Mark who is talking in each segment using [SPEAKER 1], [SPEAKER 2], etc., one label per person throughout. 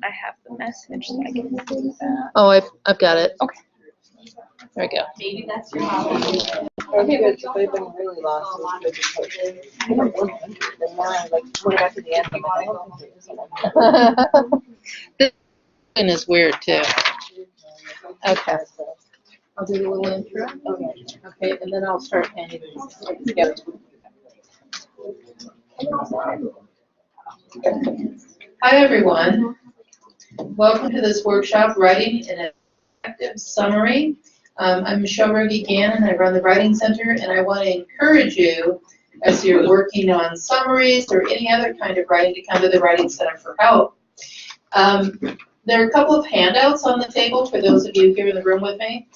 [SPEAKER 1] I have the message, so I can do that.
[SPEAKER 2] Oh, I've got it.
[SPEAKER 1] Okay.
[SPEAKER 2] There we go.
[SPEAKER 3] Maybe that's your hobby.
[SPEAKER 4] Okay, good. So I've been really lost. I don't know, and now I'm like, when I got to the end, I'm like, I don't think there is.
[SPEAKER 2] This one is weird too. Okay. I'll do a little intro. Okay, and then I'll start handing these together. Hi, everyone. Welcome to this workshop, Writing an Effective Summary. I'm Michelle Rogie-Gannon. I run the Writing Center, and I want to encourage you, as you're working on summaries or any other kind of writing, to come to the Writing Center for help. There are a couple of handouts on the table for those of you here in the room with me.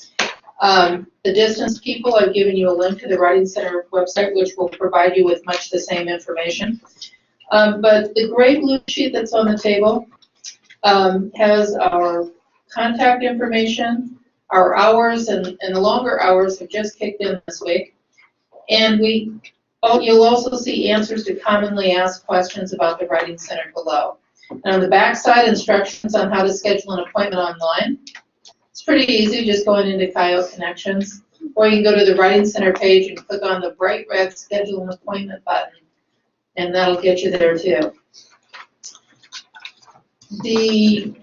[SPEAKER 2] The distance people, I've given you a link to the Writing Center website, which will provide you with much the same information. But the gray blue sheet that's on the table has our contact information, our hours, and the longer hours have just kicked in this week. And you'll also see answers to commonly asked questions about the Writing Center below. And on the back side, instructions on how to schedule an appointment online. It's pretty easy, just going into Coyote Connections. Or you can go to the Writing Center page and click on the bright red Schedule an Appointment button, and that'll get you there too. The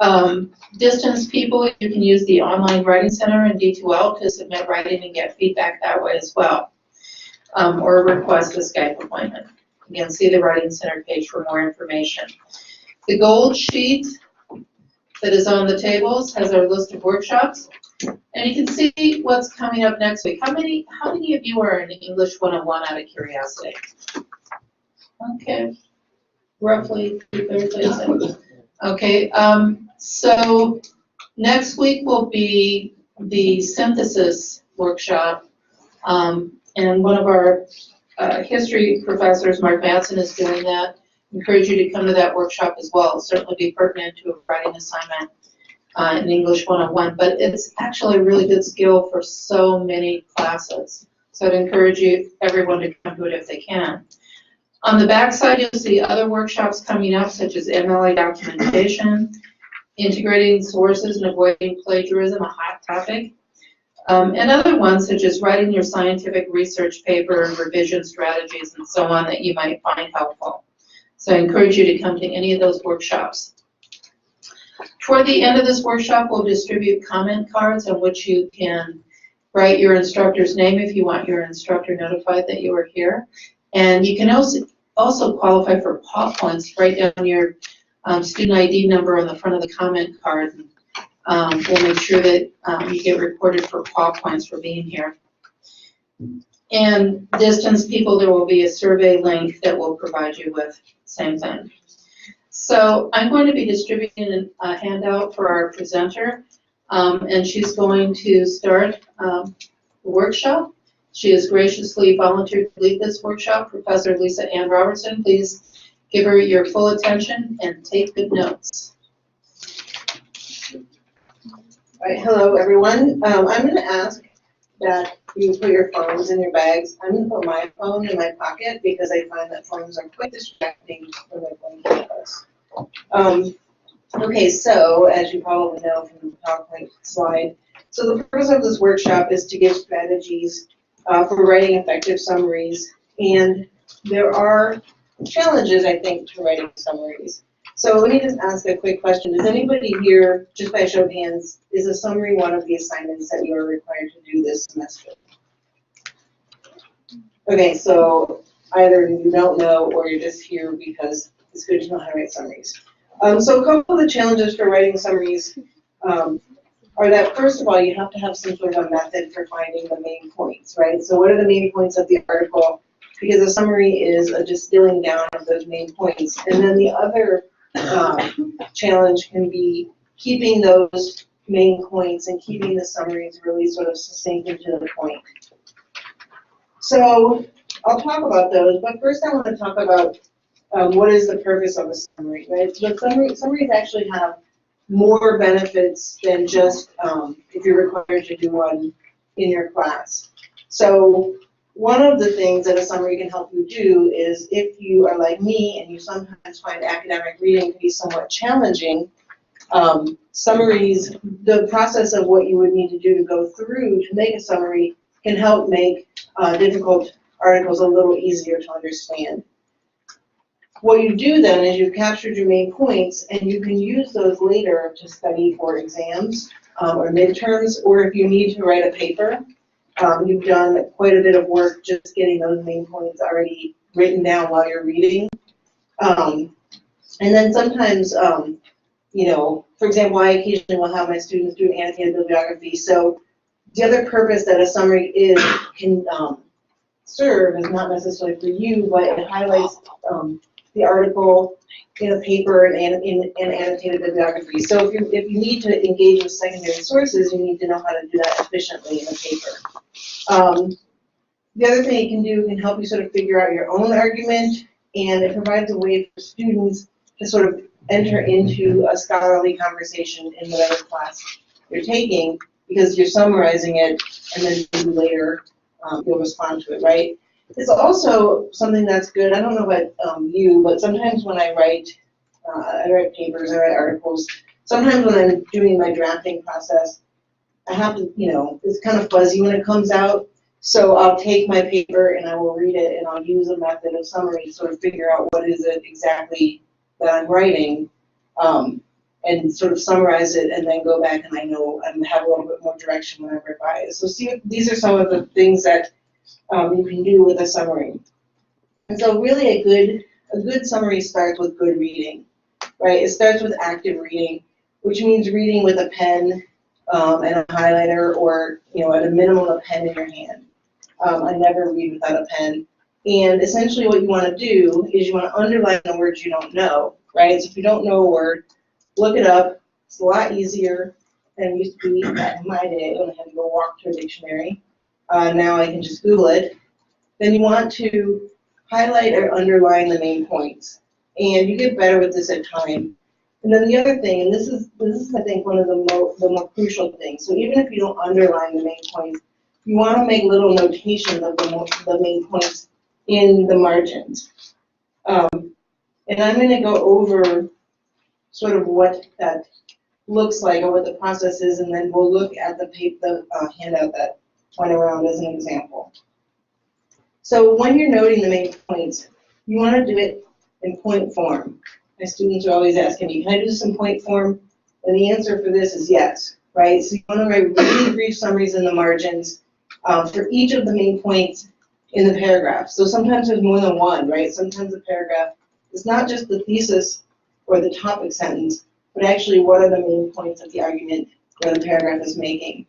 [SPEAKER 2] distance people, you can use the online Writing Center and D2L to submit writing and get feedback that way as well, or request a Skype appointment. Again, see the Writing Center page for more information. The gold sheet that is on the tables has our list of workshops, and you can see what's coming up next week. How many of you are in English 101 out of curiosity? Okay, roughly 2/3. Okay, so next week will be the synthesis workshop, and one of our history professors, Mark Madsen, is doing that. Encourage you to come to that workshop as well. It'll certainly be pertinent to a writing assignment in English 101, but it's actually a really good skill for so many classes. So I'd encourage everyone to come to it if they can. On the back side, you'll see other workshops coming up, such as MLA documentation, integrating sources and avoiding plagiarism, a hot topic, and other ones such as writing your scientific research paper, revision strategies, and so on that you might find helpful. So I encourage you to come to any of those workshops. Toward the end of this workshop, we'll distribute comment cards on which you can write your instructor's name if you want your instructor notified that you are here. And you can also qualify for PAW points. Write down your student ID number on the front of the comment card. We'll make sure that you get recorded for PAW points for being here. And distance people, there will be a survey link that will provide you with same thing. So I'm going to be distributing a handout for our presenter, and she's going to start the workshop. She has graciously volunteered to lead this workshop. Professor Lisa Ann Robertson, please give her your full attention and take good notes.
[SPEAKER 4] All right, hello everyone. I'm going to ask that you put your phones in your bags. I'm going to put my phone in my pocket because I find that phones are quite distracting when they're going to us. Okay, so as you probably know from the PowerPoint slide, so the purpose of this workshop is to give strategies for writing effective summaries, and there are challenges, I think, to writing summaries. So let me just ask a quick question. Does anybody here, just by a show of hands, is a summary one of the assignments that you are required to do this semester? Okay, so either you don't know or you're just here because it's good to know how to write summaries. So a couple of the challenges for writing summaries are that, first of all, you have to have some sort of a method for finding the main points, right? So what are the main points of the article? Because a summary is a distilling down of those main points. And then the other challenge can be keeping those main points and keeping the summaries really sort of succinct and to the point. So I'll talk about those, but first I want to talk about what is the purpose of a summary, right? So summaries actually have more benefits than just if you're required to do one in your class. So one of the things that a summary can help you do is, if you are like me and you sometimes find academic reading to be somewhat challenging, Summaries, the process of what you would need to do to go through to make a summary can help make difficult articles a little easier to understand. What you do then is you've captured your main points, and you can use those later to study for exams or midterms, or if you need to write a paper. You've done quite a bit of work just getting those main points already written down while you're reading. And then sometimes, you know, for example, I occasionally will have my students do annotated bibliography. So the other purpose that a summary can serve is not necessarily for you, but it highlights the article in a paper and in annotated bibliography. So if you need to engage with secondary sources, you need to know how to do that efficiently in a paper. The other thing it can help you sort of figure out your own argument, and it provides a way for students to sort of enter into a scholarly conversation in whatever class you're taking, because you're summarizing it, and then maybe later you'll respond to it, right? It's also something that's good. I don't know about you, but sometimes when I write papers, I write articles, sometimes when I'm doing my drafting process, I have to, you know, it's kind of fuzzy when it comes out. So I'll take my paper and I will read it, and I'll use a method of summary to sort of figure out what is it exactly that I'm writing, and sort of summarize it, and then go back and I know and have a little bit more direction when I revise. So see, these are some of the things that you can do with a summary. And so really a good summary starts with good reading, right? It starts with active reading, which means reading with a pen and a highlighter, or, you know, at a minimum a pen in your hand. I never read without a pen. And essentially what you want to do is you want to underline the words you don't know, right? So if you don't know a word, look it up. It's a lot easier than it used to be back in my day when I had to go walk to a dictionary. Now I can just Google it. Then you want to highlight or underline the main points. And you get better with this at time. And then the other thing, and this is I think one of the more crucial things. So even if you don't underline the main points, you want to make little notations of the main points in the margins. And I'm going to go over sort of what that looks like or what the process is, and then we'll look at the handout that went around as an example. So when you're noting the main points, you want to do it in point form. My students are always asking me, can I do this in point form? And the answer for this is yes, right? So you want to write really brief summaries in the margins for each of the main points in the paragraph. So sometimes there's more than one, right? Sometimes the paragraph is not just the thesis or the topic sentence, but actually what are the main points of the argument that the paragraph is making.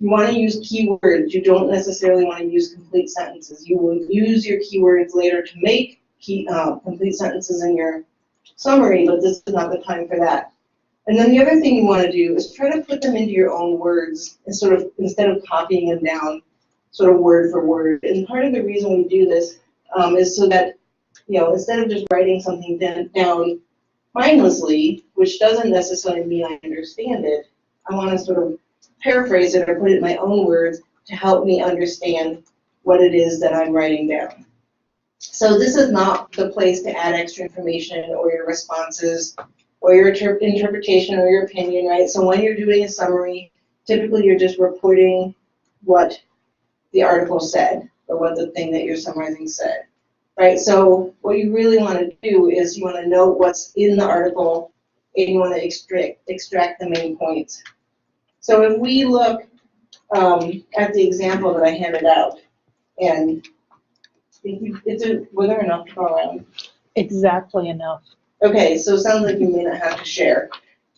[SPEAKER 4] You want to use keywords. You don't necessarily want to use complete sentences. You will use your keywords later to make complete sentences in your summary, but this is not the time for that. And then the other thing you want to do is try to put them into your own words, and sort of, instead of copying them down sort of word for word. And part of the reason we do this is so that, you know, instead of just writing something down mindlessly, which doesn't necessarily mean I understand it, I want to sort of paraphrase it or put it in my own words to help me understand what it is that I'm writing down. So this is not the place to add extra information or your responses or your interpretation or your opinion, right? So when you're doing a summary, typically you're just reporting what the article said or what the thing that you're summarizing said, right? So what you really want to do is you want to know what's in the article, and you want to extract the main points. So if we look at the example that I handed out, and was there enough to go around?
[SPEAKER 1] Exactly enough.
[SPEAKER 4] Okay, so it sounds like you may not have to share.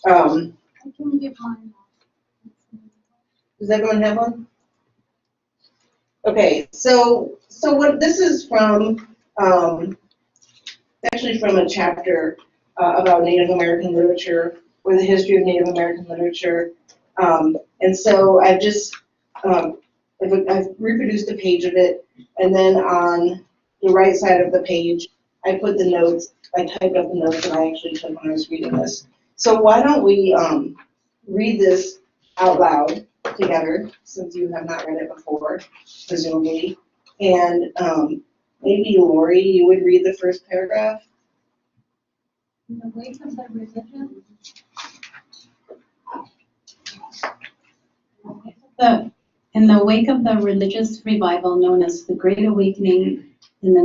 [SPEAKER 3] I can give mine.
[SPEAKER 4] Does everyone have one? Okay, so what this is from, actually from a chapter about Native American literature, or the history of Native American literature. And so I've just, I've reproduced a page of it, and then on the right side of the page, I put the notes, I typed up the notes that I actually took when I was reading this. So why don't we read this out loud together, since you have not read it before, presumably. And maybe Lori, you would read the first paragraph.
[SPEAKER 3] In the wake of the religion In the wake of the religious revival known as the Great Awakening in the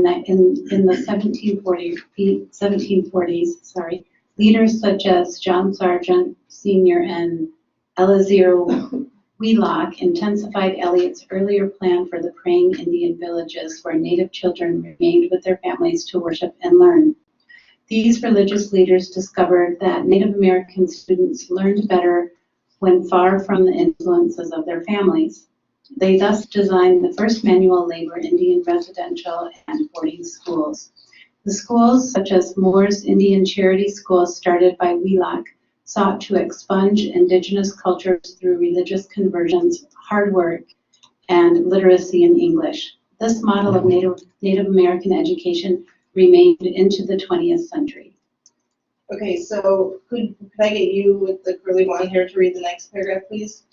[SPEAKER 3] 1740s, leaders such as John Sargent Sr. and Eleazar Wheelock intensified Eliot's earlier plan for the praying Indian villages where Native children remained with their families to worship and learn. These religious leaders discovered that Native American students learned better when far from the influences of their families. They thus designed the first manual labor Indian residential and boarding schools. The schools, such as Moore's Indian Charity School, started by Wheelock, sought to expunge indigenous cultures through religious conversions, hard work, and literacy in English. This model of Native American education remained into the 20th century.
[SPEAKER 4] Okay, so could I get you with the curly blonde hair to read the next paragraph, please?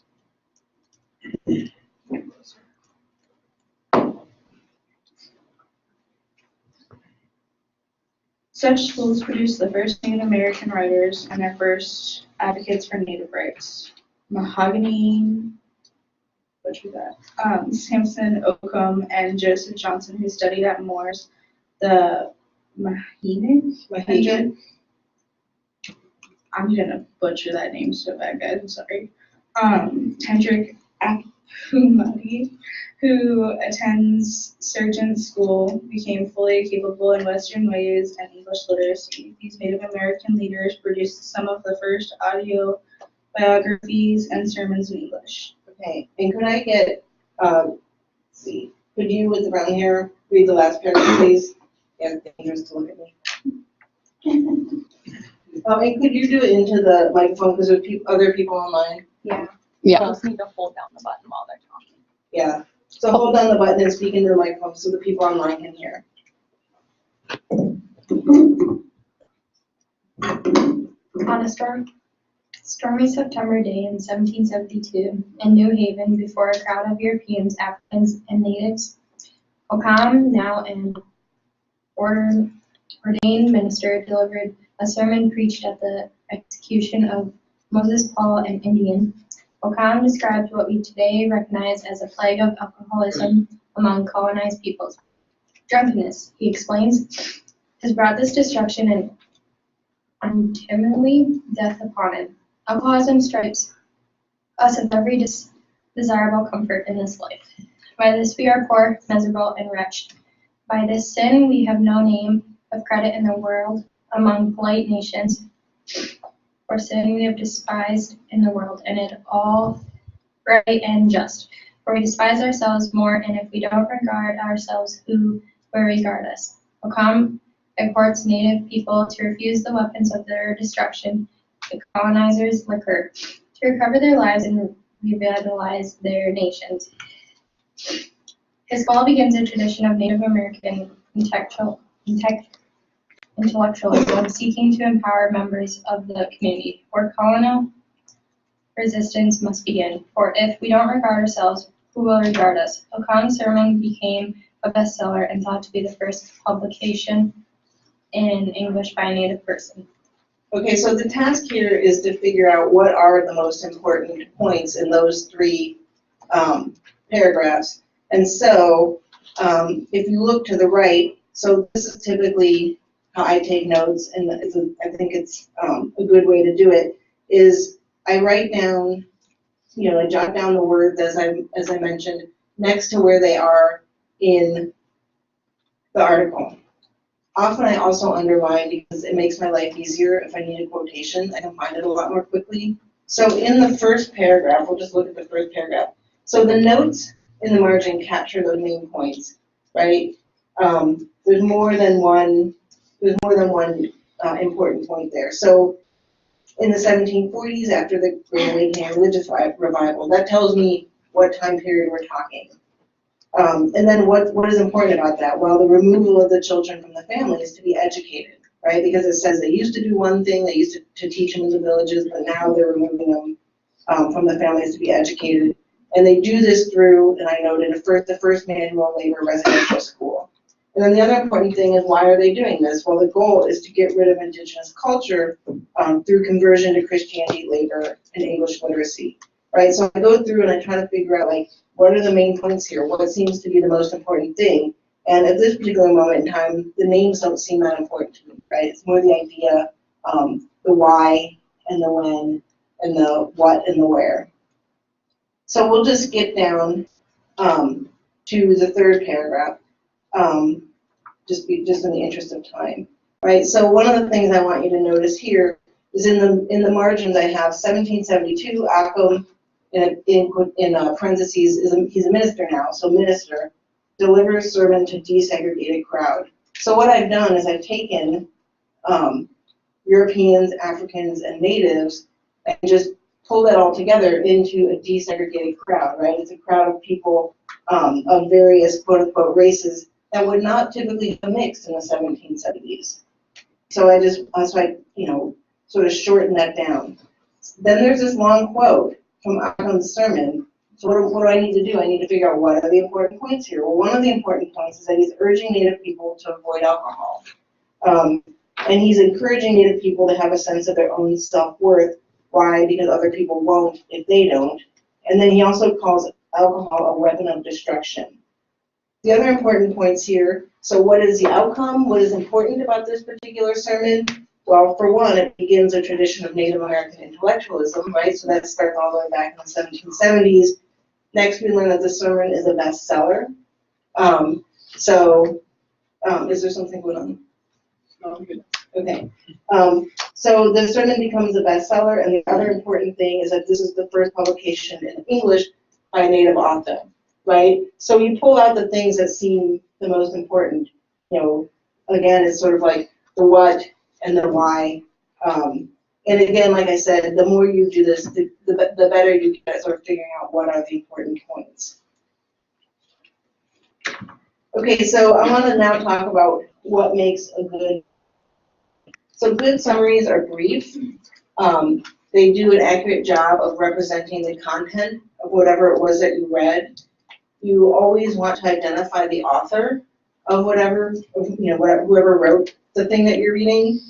[SPEAKER 5] Such schools produced the first Native American writers and their first advocates for Native rights. Mahogany, Sampson Occom and Joseph Johnson, who studied at Moore's, the
[SPEAKER 4] Mahegan?
[SPEAKER 5] I'm gonna butcher that name so bad, guys, I'm sorry. Hendrik Apumati, who attends Sargent School, became fully capable in Western ways and English literacy. These Native American leaders produced some of the first audio biographies and sermons in English.
[SPEAKER 4] Okay, and could I get, could you with the brown hair read the last paragraph, please? Yeah, it's dangerous to look at me. And could you do it into the microphone because there's other people online?
[SPEAKER 3] Yeah.
[SPEAKER 1] Yeah.
[SPEAKER 6] Just need to hold down the button while they're talking.
[SPEAKER 4] Yeah. So hold down the button and speak into the microphone so the people online can hear.
[SPEAKER 7] On a stormy September day in 1772, in New Haven, before a crowd of Europeans, Africans, and natives, Occam, now an ordained minister, delivered a sermon preached at the execution of Moses Paul, an Indian. Occam describes what we today recognize as a plague of alcoholism among colonized peoples. Drunkenness, he explains, has brought this destruction and untimely death upon him. Alcoholism stripes us of every desirable comfort in this life. By this we are poor, miserable, and wretched. By this sin we have no name of credit in the world among polite nations. For sin we have despised in the world, and it all right and just. For we despise ourselves more, and if we don't regard ourselves, who will regard us? Occam exhorts native people to refuse the weapons of their destruction, the colonizers' liquor, to recover their lives and revitalize their nations. His fall begins a tradition of Native American intellectualism seeking to empower members of the community, where colonial resistance must begin. For if we don't regard ourselves, who will regard us? Occam's sermon became a bestseller and thought to be the first publication in English by a native person.
[SPEAKER 4] Okay, so the task here is to figure out what are the most important points in those three paragraphs. And so if you look to the right, so this is typically how I take notes, and I think it's a good way to do it, is I write down, I jot down the words as I mentioned, next to where they are in the article. Often I also underline because it makes my life easier. If I need a quotation, I can find it a lot more quickly. So in the first paragraph, we'll just look at the first paragraph. So the notes in the margin capture those main points, right? There's more than one important point there. So in the 1740s, after the Great Awakening religious revival, that tells me what time period we're talking. And then what is important about that? Well, the removal of the children from the families to be educated, right? Because it says they used to do one thing, they used to teach them in the villages, but now they're removing them from the families to be educated. And they do this through, and I noted, the first manual labor residential school. And then the other important thing is, why are they doing this? Well, the goal is to get rid of indigenous culture through conversion to Christianity, labor, and English literacy. right? So I go through and I try to figure out, like, what are the main points here? What seems to be the most important thing? And at this particular moment in time, the names don't seem that important to me, right? It's more the idea, the why and the when and the what and the where. So we'll just skip down to the third paragraph, just in the interest of time, right? So one of the things I want you to notice here is in the margins I have 1772 Occam in parentheses he's a minister now, so minister delivers sermon to desegregated crowd. So what I've done is I've taken Europeans, Africans, and natives and just pull that all together into a desegregated crowd, right? It's a crowd of people of various quote-unquote races that would not typically have mixed in the 1770s. So I sort of shorten that down. Then there's this long quote from Occam's sermon. So what do I need to do? I need to figure out what are the important points here. Well, one of the important points is that he's urging Native people to avoid alcohol. And he's encouraging Native people to have a sense of their own self-worth. Why? Because other people won't if they don't. And then he also calls alcohol a weapon of destruction. The other important points here, so what is the outcome? What is important about this particular sermon? Well, for one, it begins a tradition of Native American intellectualism, right? So that starts all the way back in the 1770s. Next, we learn that the sermon is a bestseller. Is there something going on? Oh, good. Okay. So the sermon becomes a bestseller, and the other important thing is that this is the first publication in English by a Native author, right? So you pull out the things that seem the most important. Again, it's sort of like the what and the why. And again, like I said, the more you do this, the better you get at sort of figuring out what are the important points. Okay, so I want to now talk about what makes a good. So good summaries are brief. They do an accurate job of representing the content of whatever it was that you read. You always want to identify the author of whoever wrote the thing that you're reading.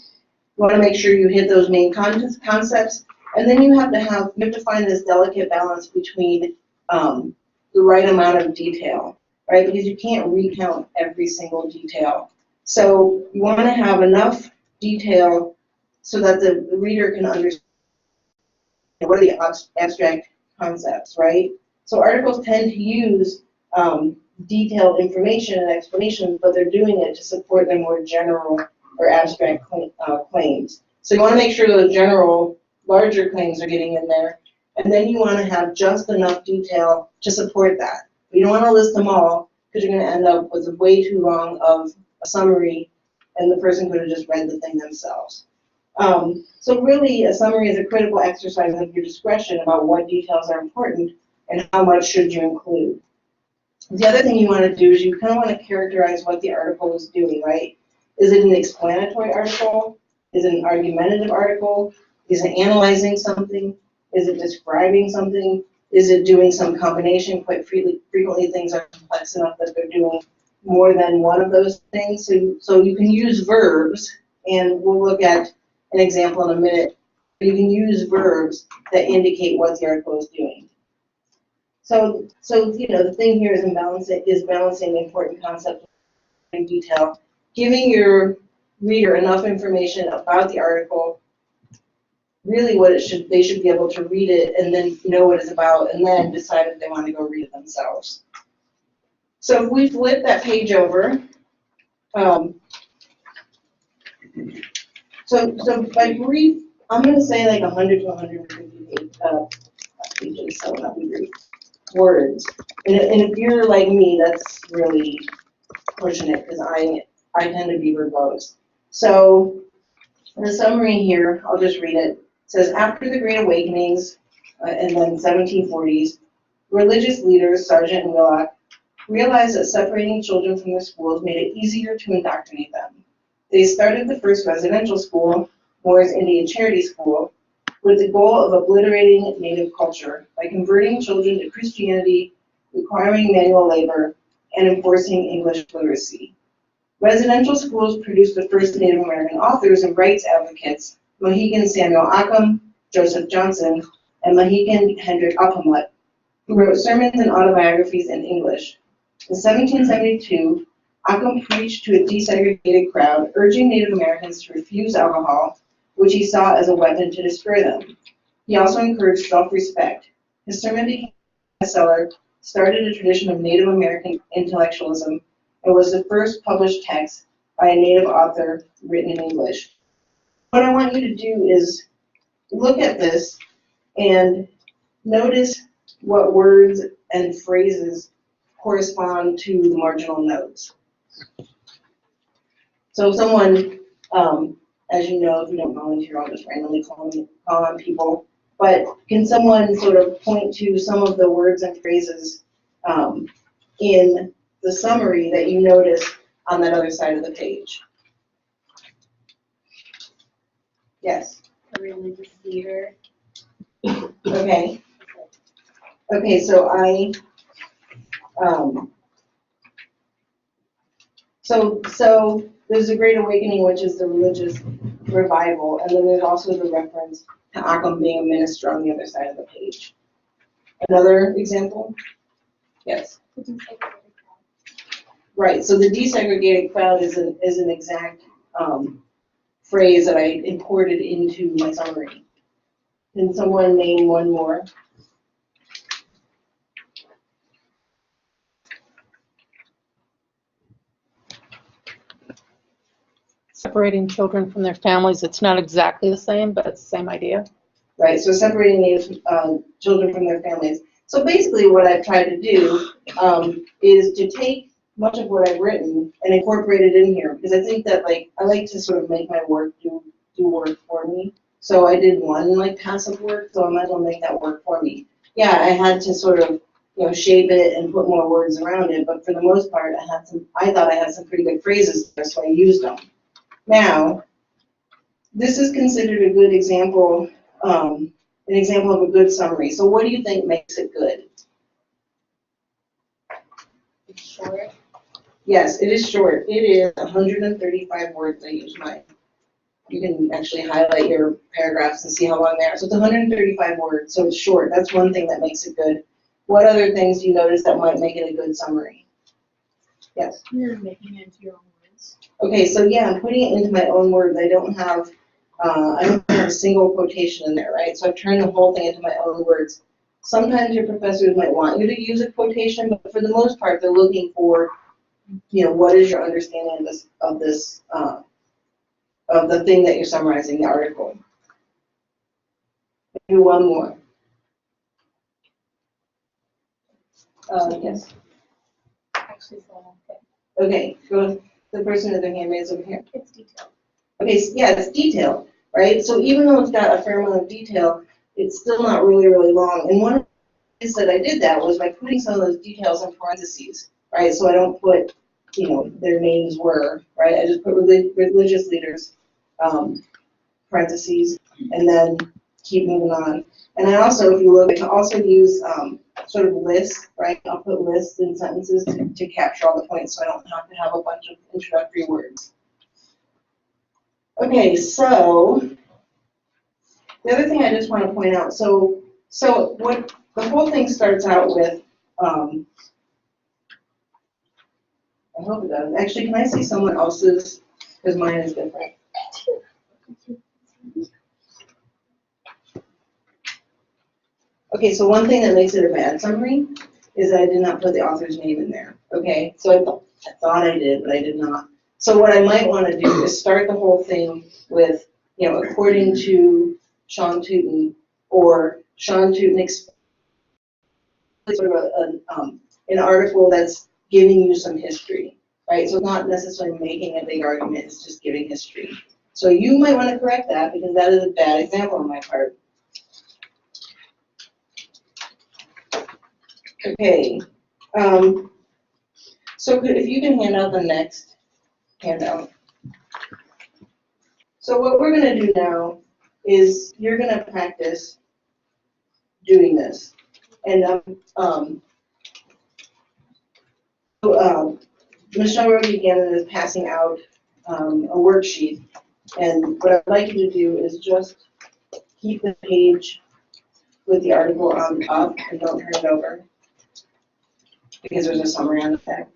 [SPEAKER 4] You want to make sure you hit those main concepts, and then you have to find this delicate balance between the right amount of detail, right? Because you can't recount every single detail. So you want to have enough detail so that the reader can understand what are the abstract concepts, right? So articles tend to use detailed information and explanations, but they're doing it to support their more general or abstract claims. So you want to make sure the general, larger claims are getting in there, and then you want to have just enough detail to support that. You don't want to list them all, because you're going to end up with way too long of a summary, and the person could have just read the thing themselves. So really, a summary is a critical exercise of your discretion about what details are important and how much should you include. The other thing you want to do is you kind of want to characterize what the article is doing, right? Is it an explanatory article? Is it an argumentative article? Is it analyzing something? Is it describing something? Is it doing some combination? Quite frequently things are complex enough that they're doing more than one of those things. So you can use verbs, and we'll look at an example in a minute. You can use verbs that indicate what the article is doing. So the thing here is balancing the important concepts in detail, giving your reader enough information about the article, really what they should be able to read it and then know what it's about, and then decide if they want to go read it themselves. So if we flip that page over, so by brief, I'm going to say like 100 to 150 pages, so not be brief, words. And if you're like me, that's really pushing it, because I tend to be verbose. So the summary here, I'll just read it. It says, after the Great Awakenings and then 1740s, religious leaders, Sargent and Willock, realized that separating children from their schools made it easier to indoctrinate them. They started the first residential school, Moore's Indian Charity School, with the goal of obliterating Native culture by converting children to Christianity, requiring manual labor, and enforcing English literacy. Residential schools produced the first Native American authors and rights advocates, Mohegan Samuel Occam, Joseph Johnson, and Mohican Hendrik Appelmuth, who wrote sermons and autobiographies in English. In 1772, Occam preached to a desegregated crowd, urging Native Americans to refuse alcohol, which he saw as a weapon to destroy them. He also encouraged self-respect. His sermon became a bestseller, started a tradition of Native American intellectualism, and was the first published text by a Native author written in English. What I want you to do is look at this and notice what words and phrases correspond to the marginal notes. So if someone, as you know, if you don't volunteer, I'll just randomly call on people, but can someone sort of point to some of the words and phrases in the summary that you notice on that other side of the page? Yes.
[SPEAKER 6] A religious leader.
[SPEAKER 4] Okay. Okay, so so there's a Great Awakening, which is the religious revival, and then there's also the reference to Occam being a minister on the other side of the page. Another example? Yes. Right, so the desegregated crowd is an exact phrase that I imported into my summary. Can someone name one more?
[SPEAKER 1] Separating children from their families, it's not exactly the same, but it's the same idea.
[SPEAKER 4] Right, so separating Native children from their families. So basically what I've tried to do is to take much of what I've written and incorporate it in here, because I think that I like to sort of make my work do work for me. So I did one passive work, so I might as well make that work for me. Yeah, I had to sort of shape it and put more words around it, but for the most part I thought I had some pretty good phrases there, so I used them. Now, this is considered a good example, an example of a good summary. So what do you think makes it good?
[SPEAKER 6] It's short.
[SPEAKER 4] Yes, it is short. It is 135 words. I use mine. You can actually highlight your paragraphs and see how long they are. So it's 135 words, so it's short. That's one thing that makes it good. What other things do you notice that might make it a good summary? Yes?
[SPEAKER 6] You're making it into your own words.
[SPEAKER 4] Okay, so yeah, I'm putting it into my own words. I don't have a single quotation in there, right? So I've turned the whole thing into my own words. Sometimes your professors might want you to use a quotation, but for the most part, they're looking for, what is your understanding of the thing that you're summarizing, the article. Do one more. Yes.
[SPEAKER 6] Actually, so okay.
[SPEAKER 4] Okay, go with the person with their hand raised over here.
[SPEAKER 6] It's detailed.
[SPEAKER 4] Okay, yeah, it's detailed, right? So even though it's got a fair amount of detail, it's still not really, really long. And one of the ways that I did that was by putting some of those details in parentheses, right? So I don't put, their names were, right? I just put religious leaders, parentheses, and then keep moving on. And I also, if you look, I can also use sort of lists, right? I'll put lists in sentences to capture all the points so I don't have to have a bunch of introductory words. Okay, so the other thing I just want to point out, so what the whole thing starts out with, I hope it does. Actually, can I see someone else's? Because mine is different. Okay, so one thing that makes it a bad summary is that I did not put the author's name in there. Okay, so I thought I did, but I did not. So what I might want to do is start the whole thing with, according to Sean Tootin, or Sean Tootin sort of an article that's giving you some history, right? So it's not necessarily making a big argument, it's just giving history. So you might want to correct that because that is a bad example on my part. Okay, so if you can hand out the next handout. So what we're going to do now is you're going to practice doing this. And Michelle Rogan is passing out a worksheet. And what I'd like you to do is just keep the page with the article on up and don't turn it over. Because there's a summary on the back.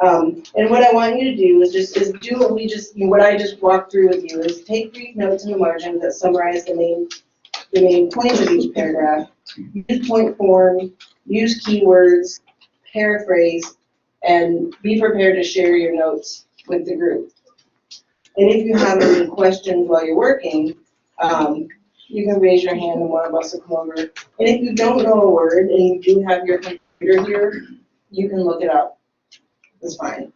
[SPEAKER 4] And what I want you to do is do what I just walked through with you, is take brief notes in the margin that summarize the main points of each paragraph. Use point form, use keywords, paraphrase, and be prepared to share your notes with the group. And if you have any questions while you're working, you can raise your hand and one of us will come over. And if you don't know a word and you do have your computer here, you can look it up. It's fine.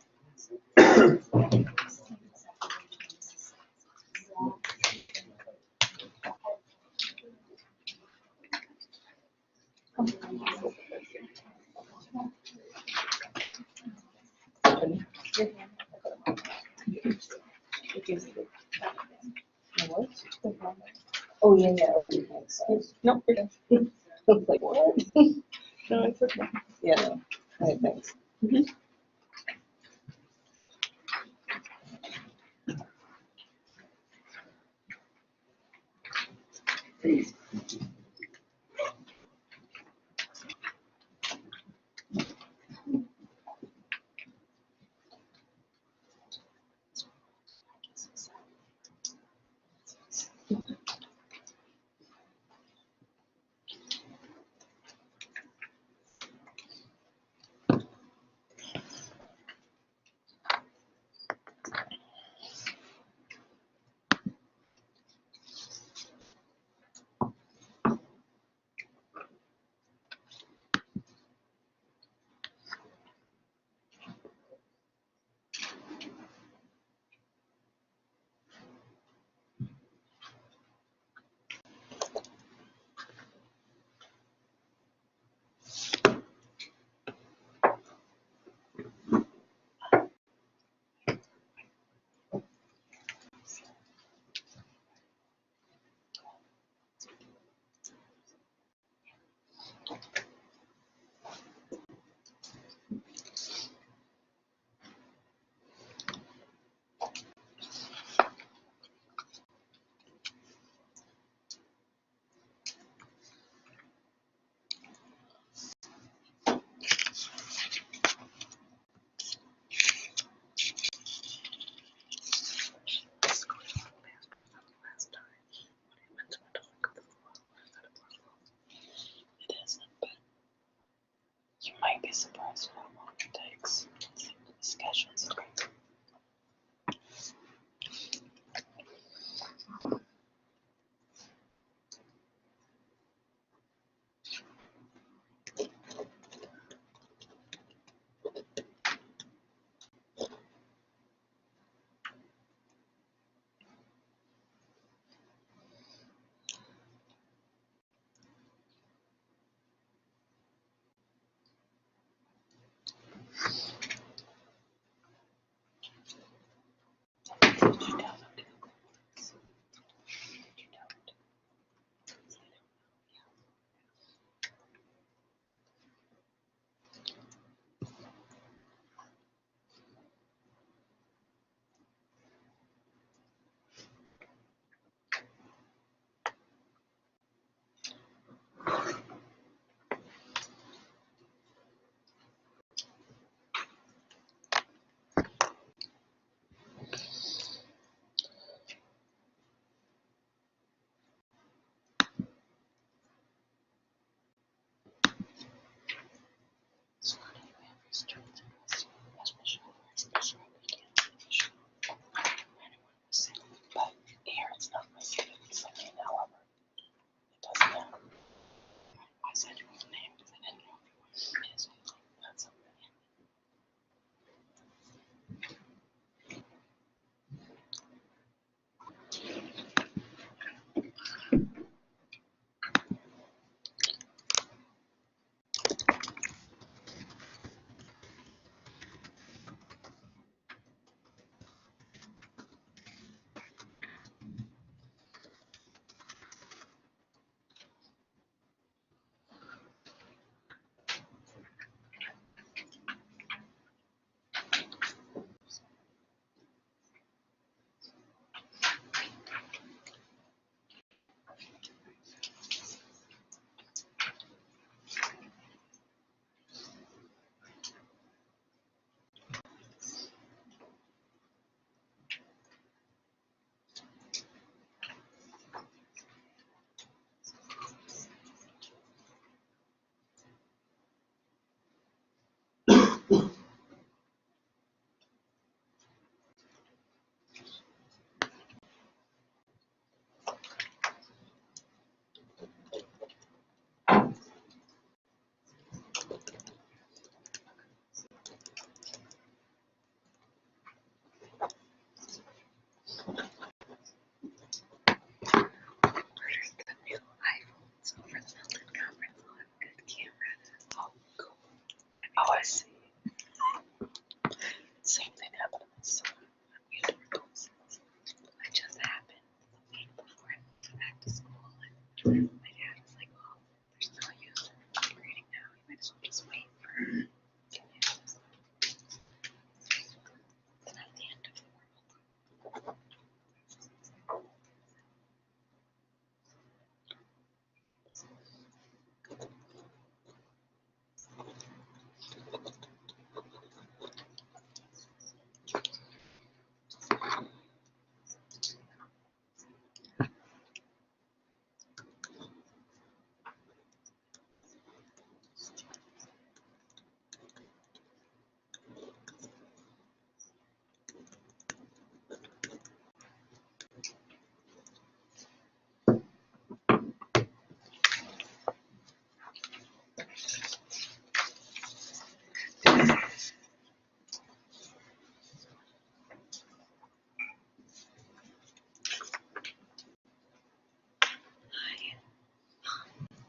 [SPEAKER 1] Oh, yeah, yeah. No, you're good. I was like, what? No, it's okay. Yeah, no. All right, thanks.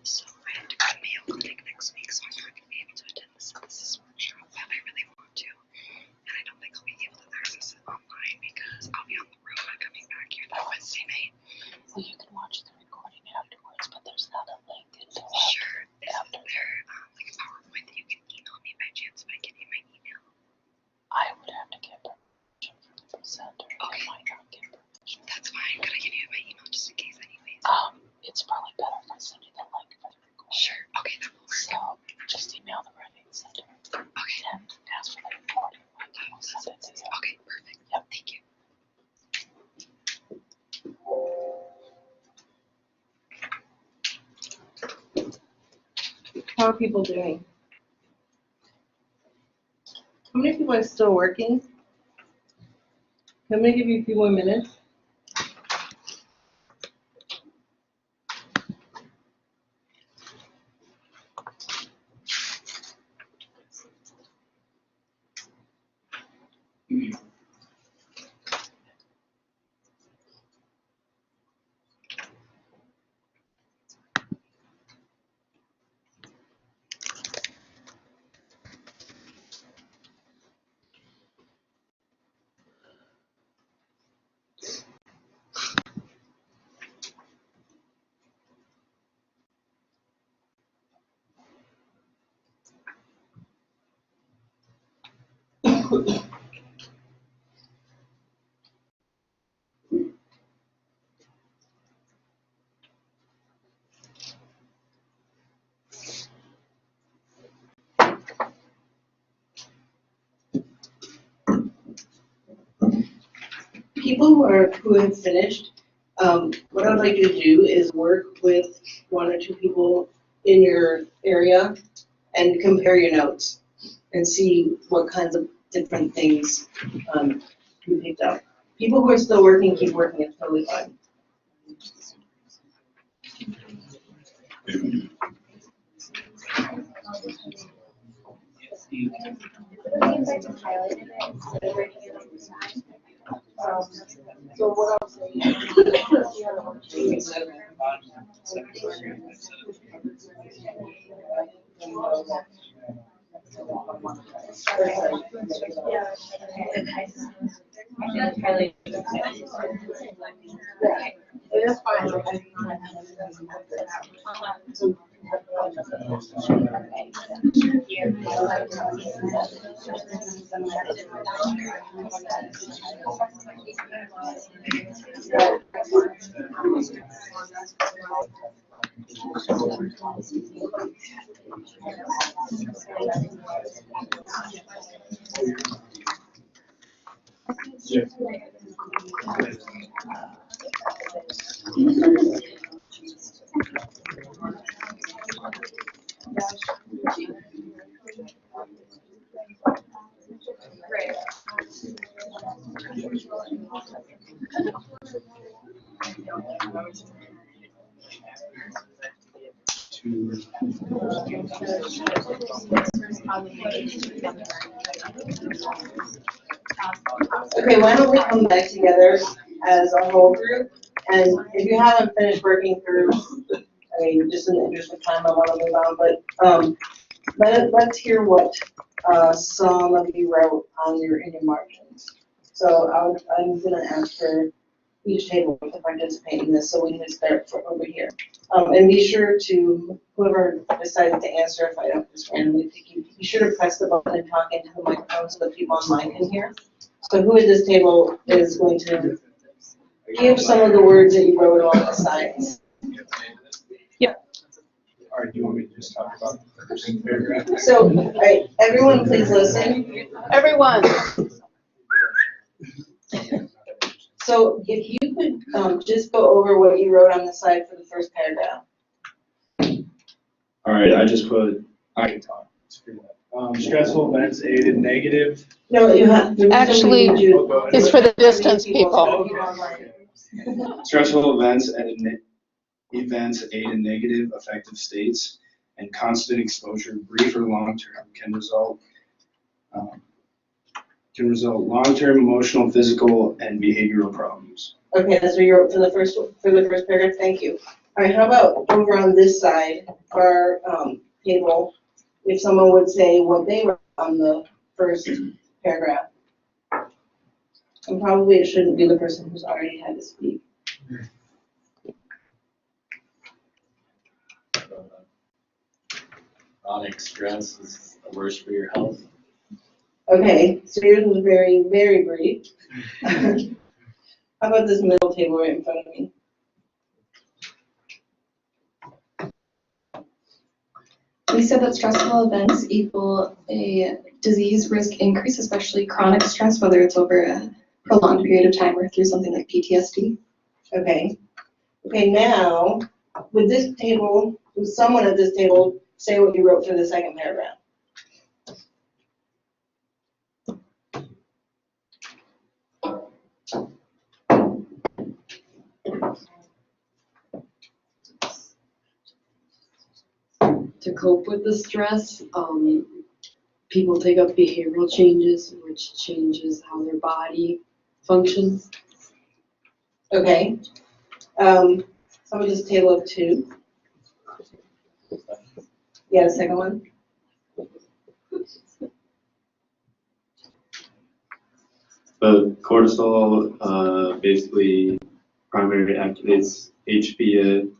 [SPEAKER 8] So I have to go to Mayo Clinic next week, so I'm not going to be able to attend the synthesis workshop, but I really want to. And I don't think I'll be able to access it online because I'll be on the road coming back here that Wednesday night.
[SPEAKER 1] Well, you can watch the recording afterwards, but there's not a link until
[SPEAKER 8] Sure.
[SPEAKER 1] after.
[SPEAKER 8] Is there like a PowerPoint that you can email me by chance if I give you my email?
[SPEAKER 1] I would have to get permission from the presenter.
[SPEAKER 8] Okay.
[SPEAKER 1] I might not get permission.
[SPEAKER 8] That's fine. Could I give you my email just in case anyways?
[SPEAKER 1] It's probably better if I send you the link for the recording.
[SPEAKER 8] Sure. Okay, that will work.
[SPEAKER 1] So just email the writing center
[SPEAKER 8] Okay.
[SPEAKER 1] and ask for the recording link. I'll send it to you.
[SPEAKER 8] Okay, perfect.
[SPEAKER 1] Yep.
[SPEAKER 8] Thank you.
[SPEAKER 4] How are people doing? How many people are still working? I'm gonna give you a few more minutes. People who have finished, what I'd like you to do is work with one or two people in your area and compare your notes and see what kinds of different things you picked up. People who are still working, keep working, it's totally fine. So what else? That's fine. Okay, why don't we come back together as a whole group? And if you haven't finished working through, I mean, just in the interest of time, I want to move on, but let's hear what some of you wrote on in your margins. So I'm gonna ask for each table to participate in this, so we can start from over here. And be sure to, whoever decides to answer, if I don't just randomly pick you, be sure to press the button and talk into the microphone so that people online can hear. So who at this table is going to give some of the words that you wrote along the sides?
[SPEAKER 9] All right, do you want me to just talk about the first paragraph?
[SPEAKER 4] So, all right, everyone please listen.
[SPEAKER 1] Everyone.
[SPEAKER 4] So if you could just go over what you wrote on the side for the first paragraph.
[SPEAKER 9] All right, I can talk. Stressful events aided negative.
[SPEAKER 4] No, you have.
[SPEAKER 1] Actually, it's for the distance people.
[SPEAKER 9] Okay. Stressful events aid in negative affective states, and constant exposure, brief or long term, can result long-term emotional, physical, and behavioral problems.
[SPEAKER 4] Okay, that's what you wrote for the first paragraph, thank you. All right, how about over on this side, our table, if someone would say what they wrote on the first paragraph. And probably it shouldn't be the person who's already had to speak.
[SPEAKER 10] Chronic stress is the worst for your health.
[SPEAKER 4] Okay, so yours was very, very brief. How about this middle table right in front of me?
[SPEAKER 11] We said that stressful events equal a disease risk increase, especially chronic stress, whether it's over a prolonged period of time or through something like PTSD.
[SPEAKER 4] Okay. Okay, now, would someone at this table say what you wrote for the second paragraph?
[SPEAKER 12] To cope with the stress, people take up behavioral changes, which changes how their body functions.
[SPEAKER 4] Okay. Some of this table of two. Yeah, the second one.
[SPEAKER 13] But cortisol basically primarily activates HPA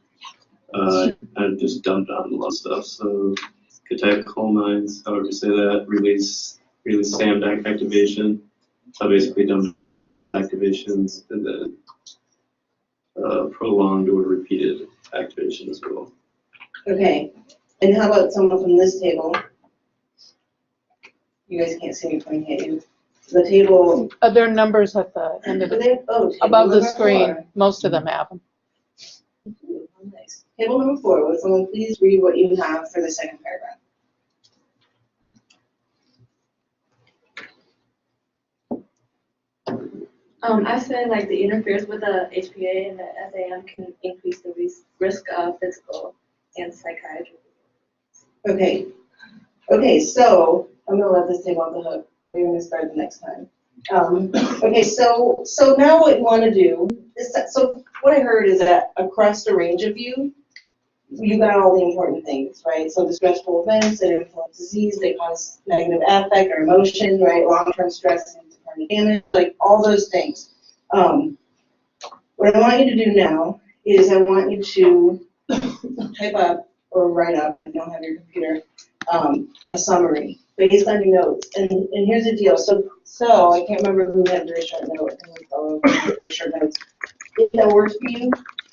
[SPEAKER 13] and just dump down a lot of stuff. So catecholamines, however you say that, release SAM activation. So basically dump activations and then prolonged or repeated activation as well.
[SPEAKER 4] Okay. And how about someone from this table? You guys can't see me pointing at you. The table.
[SPEAKER 1] There are numbers at the end of it. Above the screen. Most of them have them.
[SPEAKER 4] Nice. Table number 4. Would someone please read what you have for the second paragraph?
[SPEAKER 14] I said like the interferes with the HPA and the SAM can increase the risk of physical and psychiatric.
[SPEAKER 4] Okay. Okay, so I'm gonna let this table off the hook. We're gonna start the next time. Okay, so now what you want to do is so what I heard is that across the range of you got all the important things, right? So the stressful events that influence disease, they cause negative affect or emotion, right? Long-term stress and permanent damage, like all those things. What I want you to do now is I want you to type up or write up, if you don't have your computer, a summary based on your notes. And here's the deal. So I can't remember who had very short notes. Short notes. If that works for you,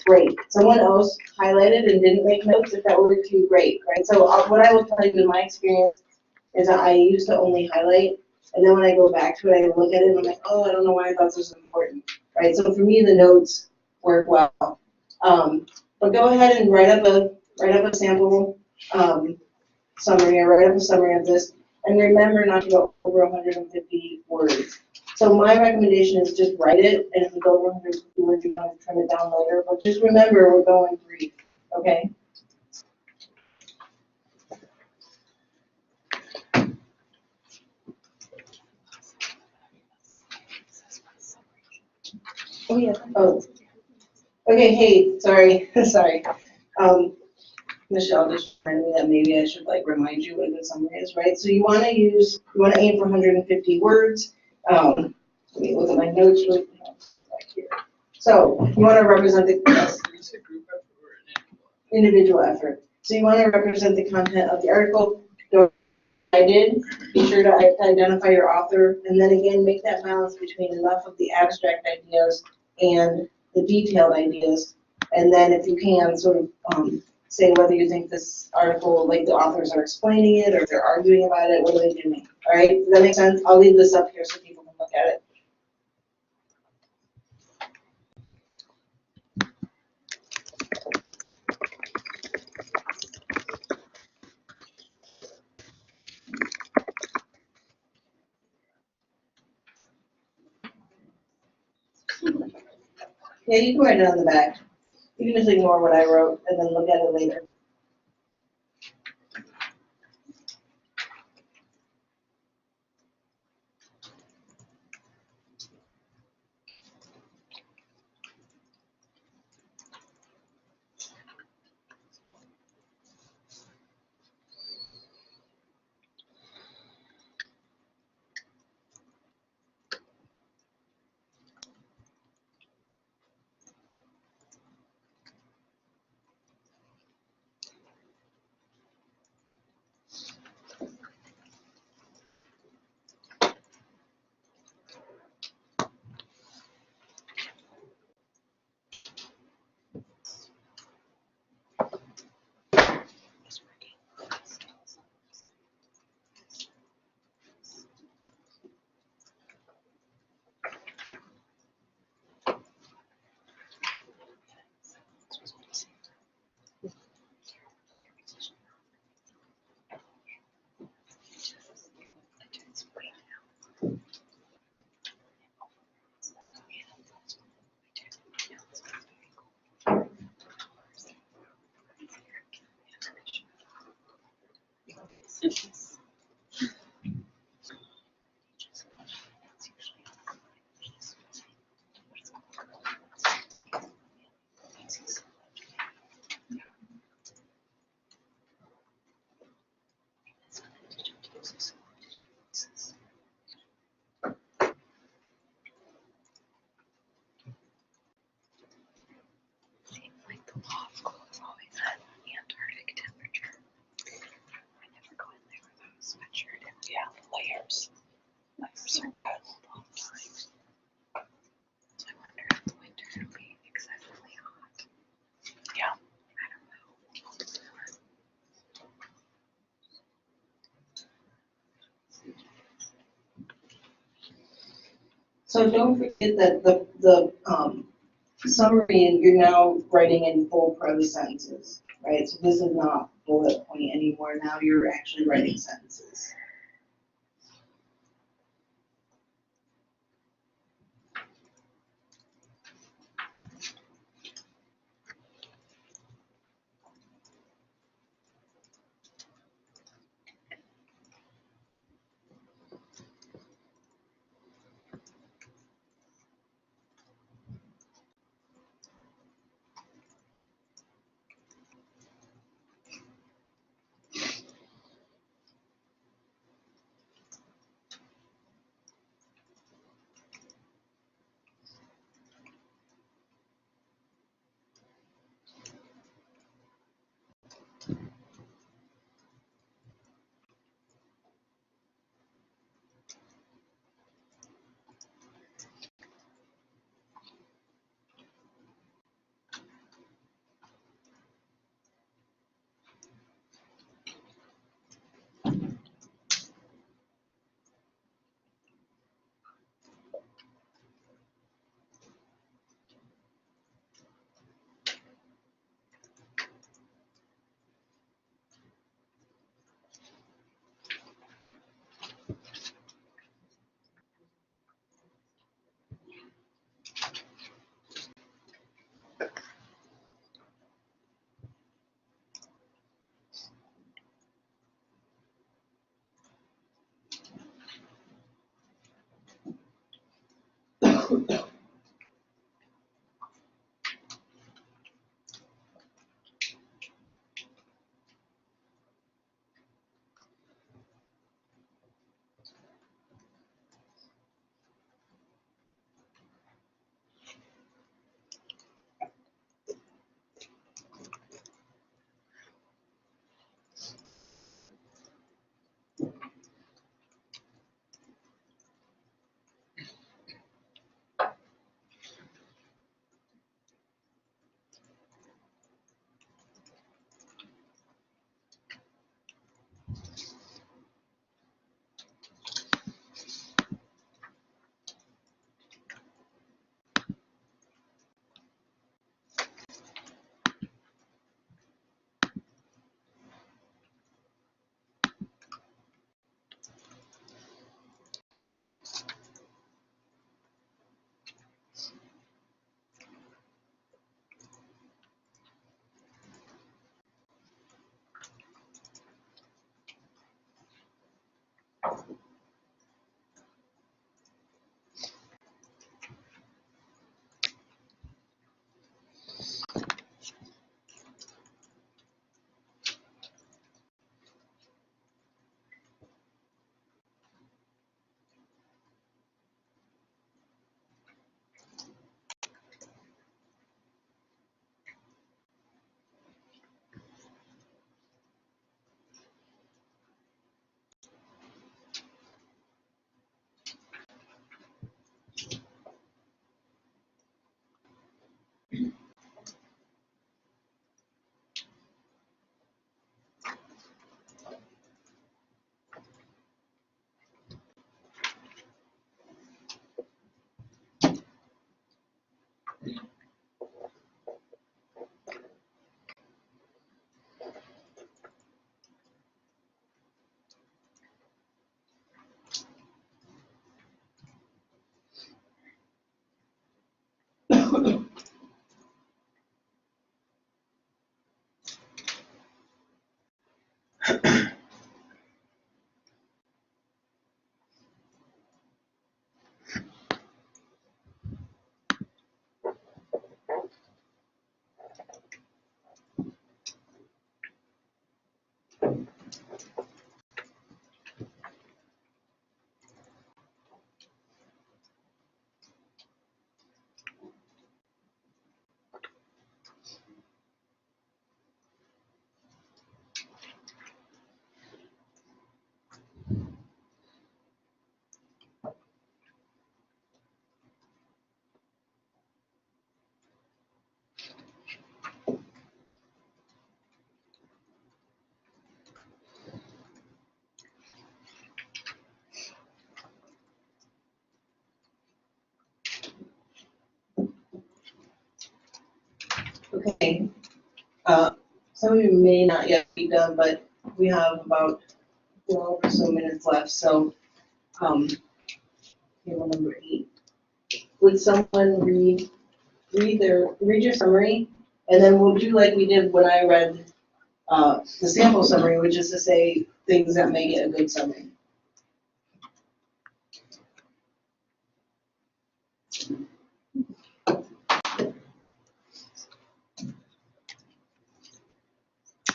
[SPEAKER 4] great. Someone else highlighted and didn't make notes. If that worked for you, great. Right. So what I will tell you in my experience is that I used to only highlight, and then when I go back to it, I look at it and I'm like, oh, I don't know why I thought this was important. Right. So for me, the notes work well. But go ahead and write up a sample summary, or write up a summary of this, and remember not to go over 150 words. So my recommendation is just write it, and if you go over 150 words, you can trim it down later, but just remember we're going brief, okay?
[SPEAKER 14] Oh yeah.
[SPEAKER 4] Oh. Okay, hey, sorry. Michelle just reminded me that maybe I should remind you what the summary is, right? So you want to aim for 150 words. Let me look at my notes really quick here. So you want to represent the individual effort. So you want to represent the content of the article. I did. Be sure to identify your author, and then again make that balance between enough of the abstract ideas and the detailed ideas. And then if you can, sort of say whether you think this article, like the authors are explaining it or if they're arguing about it, what are they doing? All right, does that make sense? I'll leave this up here so people can look at it. Yeah, you can write it on the back. You can just ignore what I wrote and then look at it later.
[SPEAKER 8] Seems like the law school has always had Antarctic temperature. I never go in there without a sweatshirt and layers. Layers are cold all the time. So I wonder if the winter will be excessively hot. Yeah. I don't know.
[SPEAKER 4] So don't forget that the summary, and you're now writing in full prose sentences, right? So this is not bullet point anymore. Now you're actually writing sentences. Okay, some of you may not yet be done, but we have about 12 or so minutes left, so, table number 8. Would someone read your summary, and then we'll do like we did when I read, the sample summary, which is to say things that make it a good summary.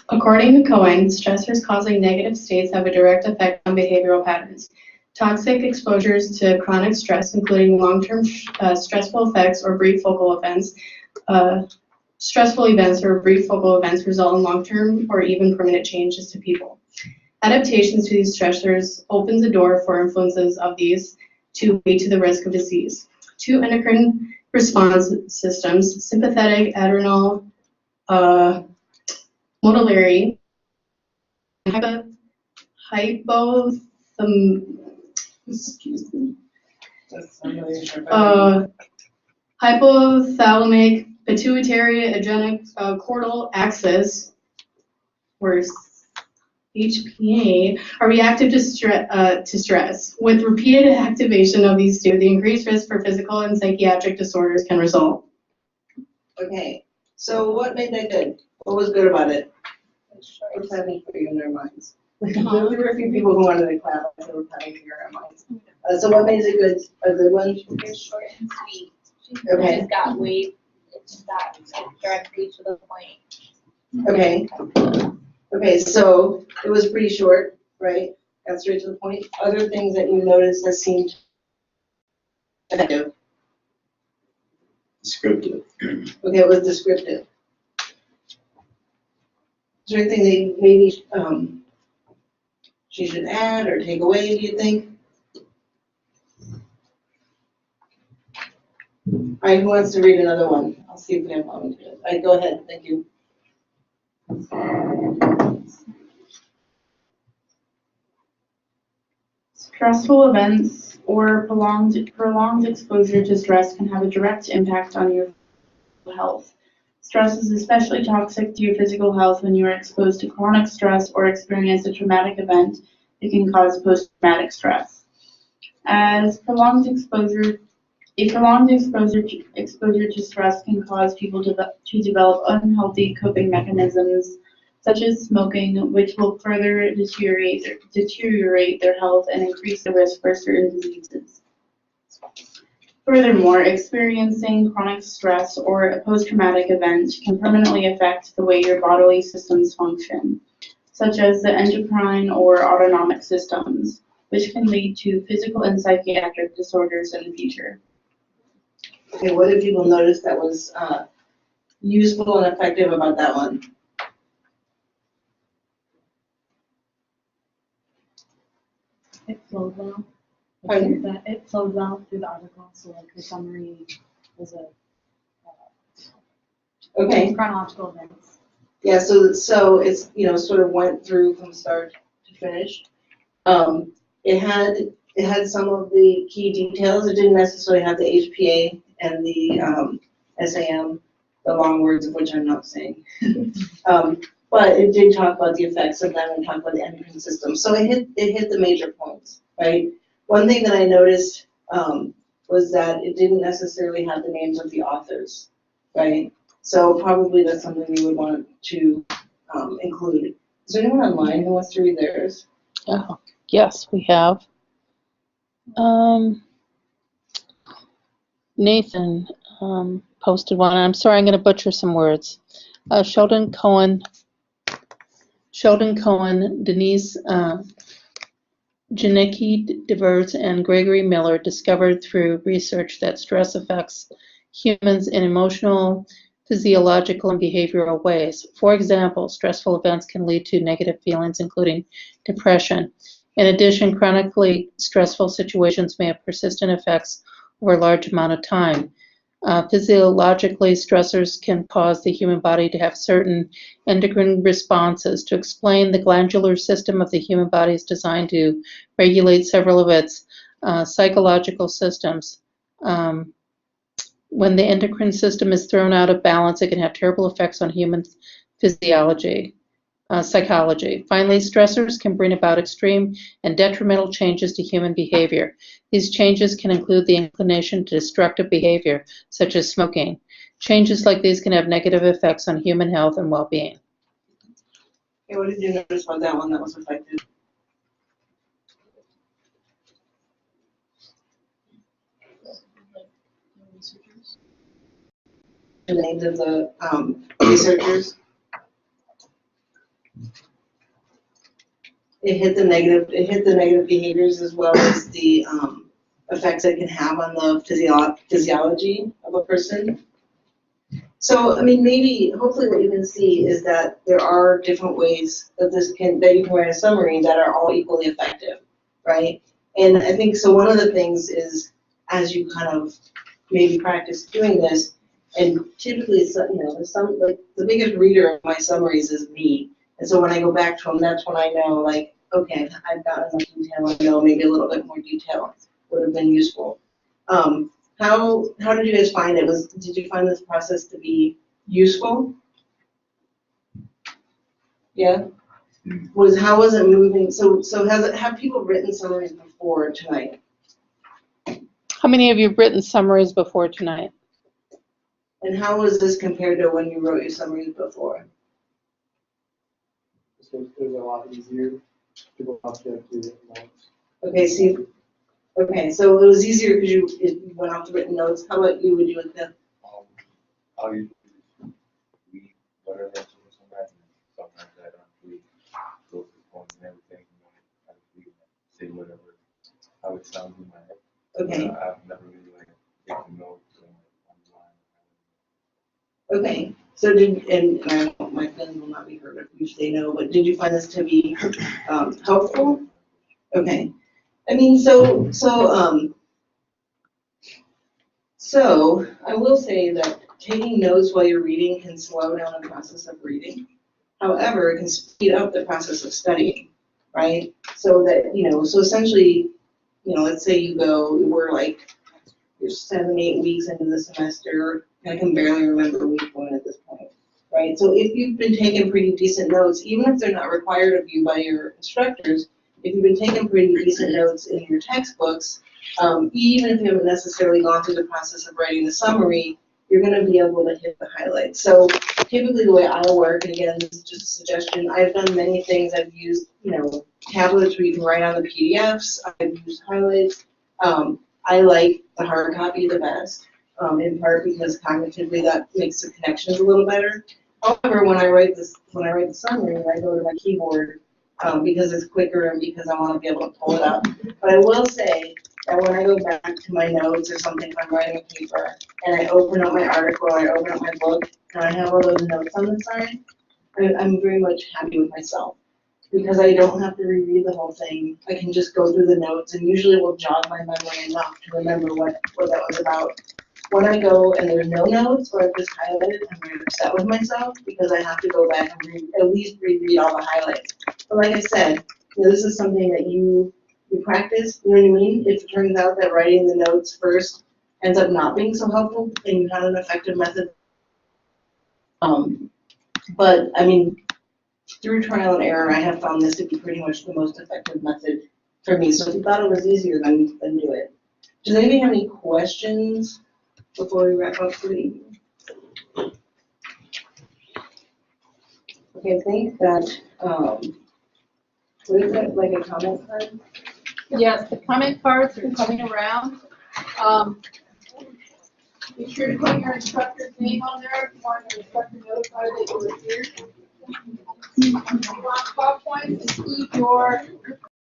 [SPEAKER 15] According to Cohen, stressors causing negative states have a direct effect on behavioral patterns. Toxic exposures to chronic stress, including long-term stressful effects or brief focal events, stressful events or brief focal events result in long-term or even permanent changes to people. Adaptations to these stressors opens the door for influences of these to lead to the risk of disease. 2 endocrine response systems, sympathetic adrenal modulatory, hypothalamic pituitary adrenal cortical axis, or HPA, are reactive to stress. With repeated activation of these 2, the increased risk for physical and psychiatric disorders can result.
[SPEAKER 4] Okay, so what made that good? What was good about it? What's happening for you in their minds? There were a few people who wanted to clap, so it was happening for your minds. So what makes it good, a good one?
[SPEAKER 6] It's short and sweet.
[SPEAKER 4] Okay.
[SPEAKER 6] It just got directly to the point.
[SPEAKER 4] Okay. Okay, so it was pretty short, right? Got straight to the point. Other things that you noticed that seemed effective?
[SPEAKER 13] Descriptive.
[SPEAKER 4] Okay, it was descriptive. Is there anything that maybe she should add or take away, do you think? All right, who wants to read another one? I'll see if we have volunteers. All right, go ahead, thank you.
[SPEAKER 15] Stressful events or prolonged exposure to stress can have a direct impact on your health. Stress is especially toxic to your physical health when you are exposed to chronic stress or experience a traumatic event that can cause post-traumatic stress. As prolonged exposure to stress can cause people to develop unhealthy coping mechanisms, such as smoking, which will further deteriorate their health and increase the risk for certain diseases. Furthermore, experiencing chronic stress or a post-traumatic event can permanently affect the way your bodily systems function, such as the endocrine or autonomic systems, which can lead to physical and psychiatric disorders in the future.
[SPEAKER 4] Okay, what did people notice that was useful and effective about that one?
[SPEAKER 16] It flowed well.
[SPEAKER 4] Pardon?
[SPEAKER 16] It flowed well through the article, so like the summary was a
[SPEAKER 4] Okay.
[SPEAKER 16] chronological events.
[SPEAKER 4] Yeah, so it's, sort of went through from start to finish. It had some of the key details. It didn't necessarily have the HPA and the SAM, the long words of which I'm not saying. But it did talk about the effects of them and talk about the endocrine system. So it hit the major points, right? One thing that I noticed was that it didn't necessarily have the names of the authors, right? So probably that's something we would want to include. Is there anyone online who wants to read theirs?
[SPEAKER 17] Oh, yes, we have. Nathan posted one. I'm sorry, I'm going to butcher some words. Sheldon Cohen, Denise Janicki DeVers, and Gregory Miller discovered through research that stress affects humans in emotional, physiological, and behavioral ways. For example, stressful events can lead to negative feelings, including depression. In addition, chronically stressful situations may have persistent effects over a large amount of time. Physiologically, stressors can cause the human body to have certain endocrine responses. To explain, the glandular system of the human body is designed to regulate several of its psychological systems. When the endocrine system is thrown out of balance, it can have terrible effects on human psychology. Finally, stressors can bring about extreme and detrimental changes to human behavior. These changes can include the inclination to destructive behavior, such as smoking. Changes like these can have negative effects on human health and well-being.
[SPEAKER 4] Okay, what did you notice about that one that was effective? The names of the researchers. It hit the negative behaviors as well as the effects it can have on the physiology of a person. So, I mean, maybe, hopefully what you can see is that there are different ways that that you can write a summary that are all equally effective, right? And I think, so one of the things is, as you kind of maybe practice doing this, and typically, like the biggest reader of my summaries is me. And so when I go back to them, that's when I know, like, okay, I've got enough detail. I know maybe a little bit more detail would have been useful. How did you guys find it? Did you find this process to be useful? Yeah. How was it moving? So have people written summaries before tonight?
[SPEAKER 17] How many of you have written summaries before tonight?
[SPEAKER 4] And how was this compared to when you wrote your summaries before?
[SPEAKER 18] It was a lot easier. People have to do notes.
[SPEAKER 4] Okay, so it was easier because you went off the written notes. How about you? Would you with them?
[SPEAKER 10] I'll usually read whatever I see sometimes, and sometimes I don't really go through points and everything. I just read and say whatever, how it sounds in my head.
[SPEAKER 4] Okay.
[SPEAKER 10] I've never really taken notes
[SPEAKER 4] Okay. So my feelings will not be hurt if you say no, but did you find this to be helpful? Okay. I mean, so I will say that taking notes while you're reading can slow down the process of reading. However, it can speed up the process of studying, right? So that, so essentially let's say we're like, you're 7, 8 weeks into the semester, I can barely remember week 1 at this point, right? So if you've been taking pretty decent notes, even if they're not required of you by your instructors, if you've been taking pretty decent notes in your textbooks, even if you haven't necessarily gone through the process of writing the summary, you're going to be able to hit the highlights. So typically the way I work, and again, this is just a suggestion, I've done many things. I've used, tablets where you can write on the PDFs. I've used highlights. I like the hard copy the best, in part because cognitively that makes the connections a little better. However, when I write the summary, I go to my keyboard because it's quicker and because I want to be able to pull it up. But I will say that when I go back to my notes or something, if I'm writing a paper and I open up my article or I open up my book and I have all those notes on the side, I'm very much happy with myself because I don't have to reread the whole thing. I can just go through the notes and usually it will jog my memory enough to remember what that was about. When I go and there's no notes or I've just highlighted, I'm very upset with myself because I have to go back and at least reread all the highlights. But like I said, this is something that you practice, you know what I mean? If it turns out that writing the notes first ends up not being so helpful and you have an effective method. But I mean, through trial and error, I have found this to be pretty much the most effective method for me. So if you thought it was easier, then do it. Does anybody have any questions before we wrap up for the evening? Okay, I think that, what is it, like a comment card?
[SPEAKER 17] Yes, the comment cards are coming around. Be sure to put your instructor's name on there if you want your instructor notified that you were here.